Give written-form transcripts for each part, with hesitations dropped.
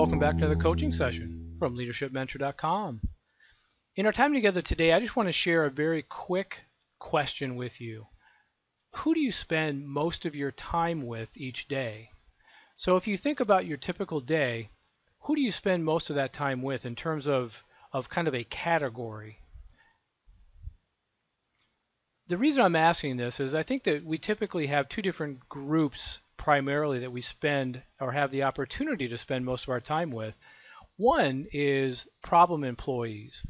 welcome back to another coaching session from leadershipmentor.com. In our time together today, I just want to share a very quick question with you. Who do you spend most of your time with each day? So if you think about your typical day, who do you spend most of that time with in terms of kind of a category? The reason I'm asking this is I think that we typically have two different groups primarily that we spend or have the opportunity to spend most of our time with. One is problem employees.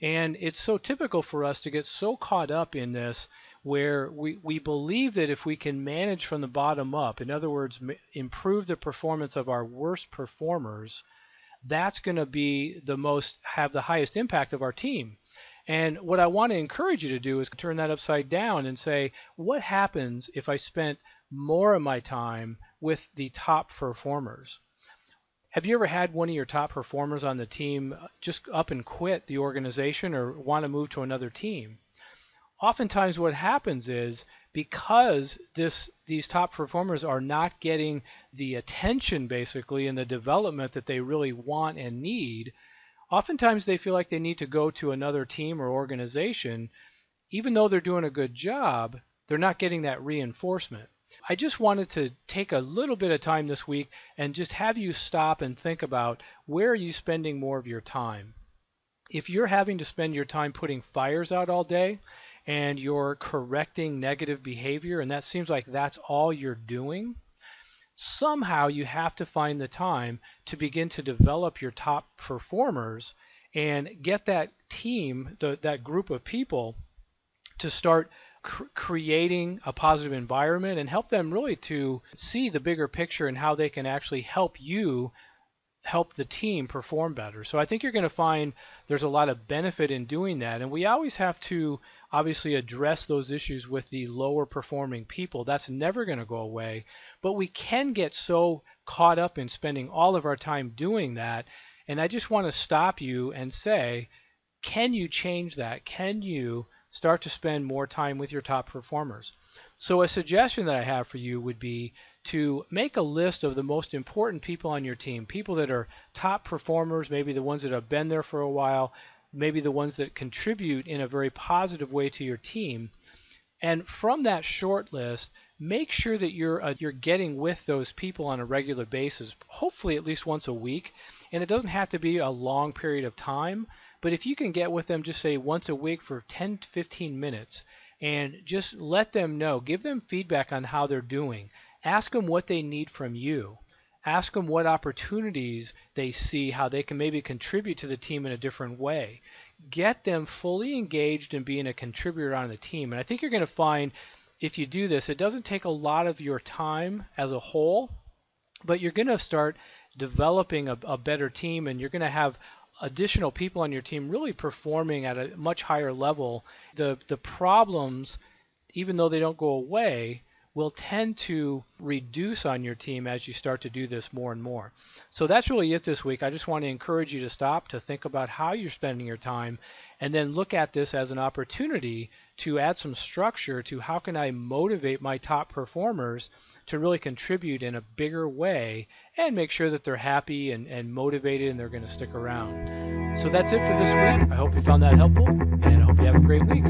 And it's so typical for us to get so caught up in this where we believe that if we can manage from the bottom up, in other words, improve the performance of our worst performers, that's going to have the highest impact of our team. And what I want to encourage you to do is turn that upside down and say, what happens if I spent more of my time with the top performers? Have you ever had one of your top performers on the team just up and quit the organization or want to move to another team? Oftentimes what happens is because these top performers are not getting the attention basically and the development that they really want and need, oftentimes they feel like they need to go to another team or organization. Even though they're doing a good job, they're not getting that reinforcement. I just wanted to take a little bit of time this week and just have you stop and think about where are you spending more of your time. If you're having to spend your time putting fires out all day and you're correcting negative behavior and that seems like that's all you're doing, somehow you have to find the time to begin to develop your top performers and get that team, that group of people, to start creating a positive environment and help them really to see the bigger picture and how they can actually help the team perform better. So I think you're going to find there's a lot of benefit in doing that. And we always have to obviously address those issues with the lower performing people. That's never going to go away. But we can get so caught up in spending all of our time doing that. And I just want to stop you and say, can you change that? Can you start to spend more time with your top performers? So a suggestion that I have for you would be to make a list of the most important people on your team, people that are top performers, maybe the ones that have been there for a while, maybe the ones that contribute in a very positive way to your team. And from that short list, make sure that you're getting with those people on a regular basis, hopefully at least once a week. And it doesn't have to be a long period of time, but if you can get with them, just say once a week for 10 to 15 minutes and just let them know, give them feedback on how they're doing. Ask them what they need from you. Ask them what opportunities they see, how they can maybe contribute to the team in a different way. Get them fully engaged in being a contributor on the team. And I think you're going to find if you do this, it doesn't take a lot of your time as a whole, but you're going to start developing a better team, and you're going to have additional people on your team really performing at a much higher level. The problems, even though they don't go away, will tend to reduce on your team as you start to do this more and more. So that's really it this week. I just want to encourage you to stop, to think about how you're spending your time, and then look at this as an opportunity to add some structure to how can I motivate my top performers to really contribute in a bigger way and make sure that they're happy and motivated and they're going to stick around. So that's it for this week. I hope you found that helpful, and I hope you have a great week.